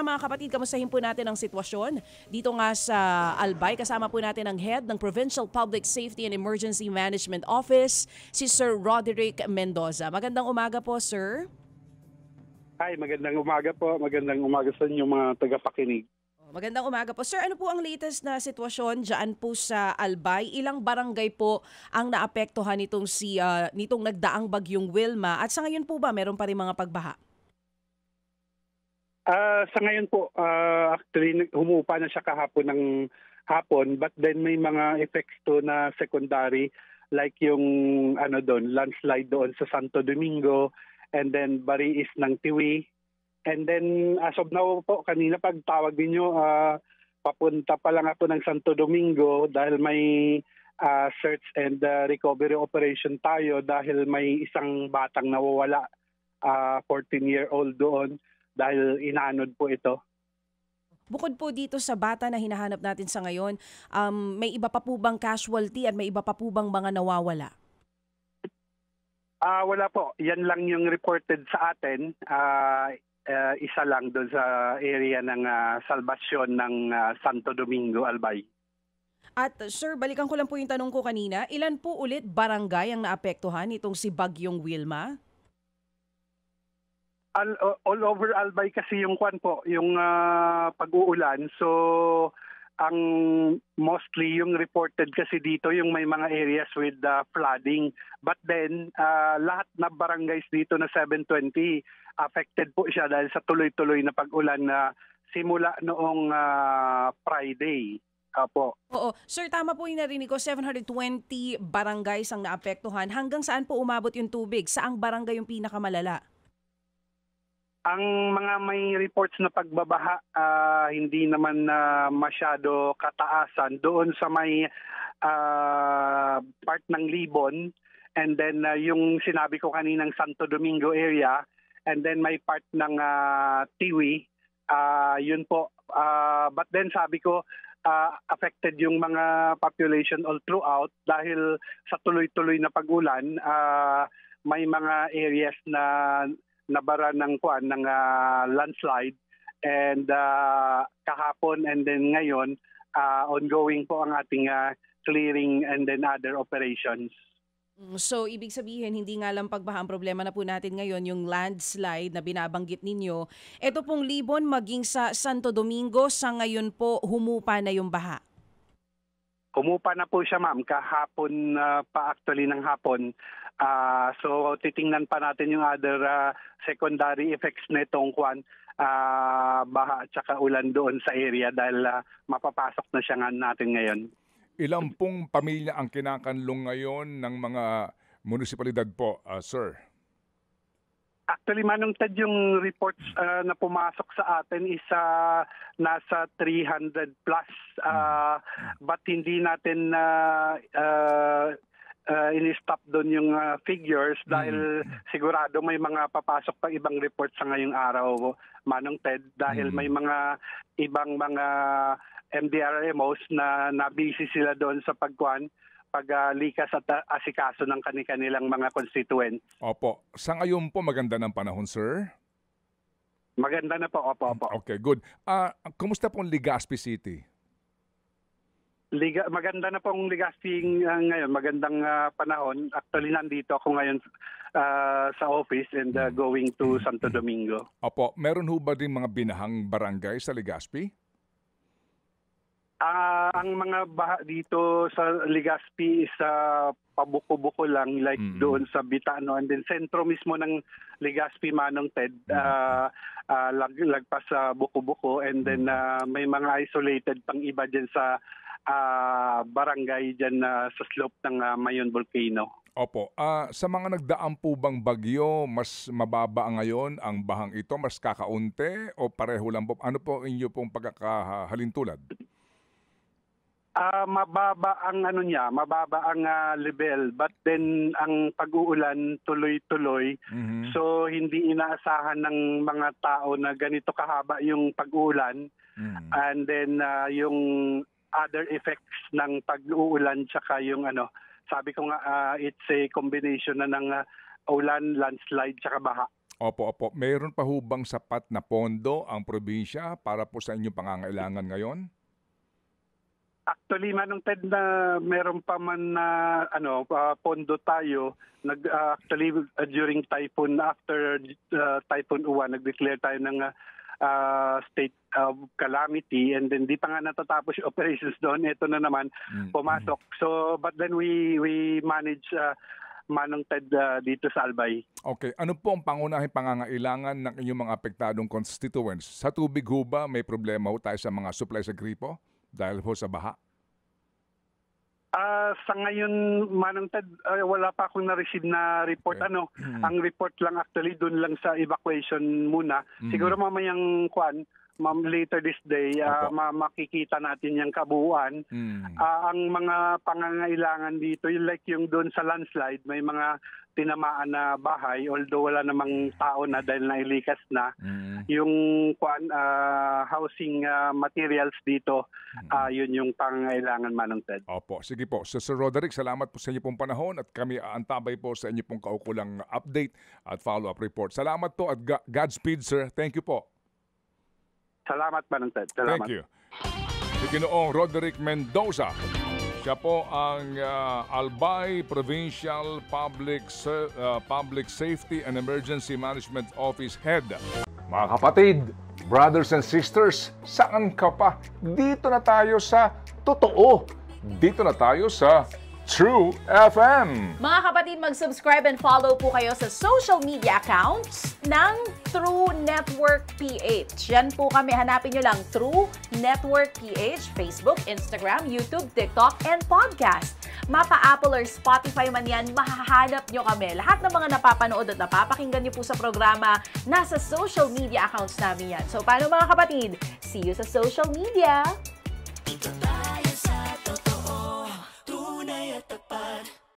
Mga kapatid, kamustahin po natin ang sitwasyon dito nga sa Albay. Kasama po natin ang head ng Provincial Public Safety and Emergency Management Office, si Sir Roderick Mendoza. Magandang umaga po, sir. Hi, magandang umaga po. Magandang umaga sa inyo mga tagapakinig. Magandang umaga po. Sir, ano po ang latest na sitwasyon dyan po sa Albay? Ilang barangay po ang naapektuhan nitong nagdaang bagyong Wilma? At sa ngayon po ba, meron pa rin mga pagbaha? Sa ngayon po, actually humupa na siya kahapon ng hapon, but then may mga effects to na secondary like yung landslide doon sa Santo Domingo and then Bariis ng Tiwi. And then as of now po, kanina pagtawag niyo, papunta pa lang ako ng Santo Domingo dahil may search and recovery operation tayo dahil may isang batang nawawala, 14-year-old doon. Dahil inanod po ito. Bukod po dito sa bata na hinahanap natin sa ngayon, may iba pa po bang casualty at may iba pa po bang mga nawawala? Wala po. Yan lang yung reported sa atin. Isa lang doon sa area ng Salvacion ng Santo Domingo, Albay. At sir, balikan ko lang po yung tanong ko kanina. Ilan po ulit barangay ang naapektuhan itong si Bagyong Wilma? All over Albay kasi yung yung pag-uulan. So ang mostly yung reported kasi dito yung may mga areas with flooding. But then lahat na barangays dito na 720 affected po siya dahil sa tuloy-tuloy na pag-ulan na simula noong Friday. Opo. Oo. Sir, tama po yung narinig ko, 720 barangays ang naapektuhan. Hanggang saan po umabot yung tubig? Saang barangay yung pinakamalala? Ang mga may reports na pagbabaha, hindi naman masyado kataasan. Doon sa may part ng Libon, and then yung sinabi ko kaninang Santo Domingo area, and then may part ng Tiwi, yun po. But then sabi ko, affected yung mga population all throughout dahil sa tuloy-tuloy na pag-ulan, may mga areas na nabara ng landslide, and kahapon and then ngayon ongoing po ang ating clearing and then other operations. So ibig sabihin hindi nga lang pagbaha ang problema na po natin ngayon, yung landslide na binabanggit ninyo. Ito pong Libon maging sa Santo Domingo, sa ngayon po humupa na yung baha. Humupa na po siya, ma'am, kahapon pa actually ng hapon. So titingnan pa natin yung other secondary effects nitong baha at saka ulan doon sa area dahil mapapasok na siya natin ngayon. Ilang pong pamilya ang kinakanlong ngayon ng mga munisipalidad po, sir? Actually, Manong Ted, yung reports na pumasok sa atin is nasa 300 plus. But hindi natin in-stop doon yung figures dahil sigurado may mga papasok pa ibang report sa ngayong araw, Manong Ted, dahil may mga ibang mga MDRMOs na busy sila doon sa paglikas at asikaso ng kanilang mga constituents. Opo. Sa ngayon po maganda ng panahon, sir? Maganda na po, opo. Okay, good. Kumusta pong Legazpi City? Maganda na pong Legazpi ngayon, magandang panahon. Actually, nandito ako ngayon sa office and going to Santo Domingo. Opo, meron ho ba din mga binahang barangay sa Legazpi? Ang mga baha dito sa Legazpi is pabuko-buko lang, like doon sa Bitano, and then sentro mismo ng Legazpi, Manong Ted, lagpas sa buko-buko, and then may mga isolated pang iba dyan sa barangay dyan sa slope ng Mayon Volcano. Opo. Sa mga nagdaan po bang bagyo, mas mababa ngayon ang bahang ito? Mas kakaunti o pareho lang po? Ano po inyo pong pagkakahalintulad? Mababa ang mababa ang level, but then ang pag-uulan tuloy-tuloy. So hindi inaasahan ng mga tao na ganito kahaba yung pag-uulan. And then yung other effects ng pag-uulan tsaka yung sabi ko nga it's a combination na ng ulan, landslide tsaka baha. Opo. Mayroon pa ho bang sapat na pondo ang probinsya para po sa inyong pangangailangan ngayon? Actually, Manong Ted, na meron pa man na pondo tayo. Actually, during typhoon, after Typhoon Uwan, nag-declare tayo ng state of calamity, and then di pa nga natatapos yung operations doon. Ito na naman pumasok. So, but then we manage Manong Ted dito sa Albay. Okay. Ano po ang pangunahing pangangailangan ng inyong mga apektadong constituents? Sa tubig ho ba may problema ho tayo sa mga supply sa gripo dahil ho sa baha? Sa ngayon, Manong Ted, wala pa akong na-receive na report. Okay. Ang report lang actually doon lang sa evacuation muna. Siguro mamayang later this day, makikita natin yung kabuuan. Ang mga pangangailangan dito, like yung doon sa landslide, may mga tinamaan na bahay, although wala namang tao na dahil nailikas na. Yung housing materials dito, yun yung pangangailangan, Manong Ted. Opo, sige po. So, Sir Roderick, salamat po sa inyo pong panahon at kami aantabay po sa inyo pong kaukulang update at follow-up report. Salamat po at Godspeed, sir. Thank you po. Salamat, Manong Ted. Salamat. Thank you. Si Ginoong Roderick Mendoza. Siya po ang Albay Provincial Public Safety and Emergency Management Office Head. Mga kapatid, brothers and sisters, saan ka pa? Dito na tayo sa totoo. Dito na tayo sa True FM. Mga kapatid, mag-subscribe and follow po kayo sa social media accounts ng True Network PH. Yan po kami. Hanapin nyo lang True Network PH, Facebook, Instagram, YouTube, TikTok, and podcast. Mapa Apple or Spotify man yan, mahahanap nyo kami. Lahat ng mga napapanood at napapakinggan nyo po sa programa, nasa social media accounts namin yan. So, paano mga kapatid? See you sa social media!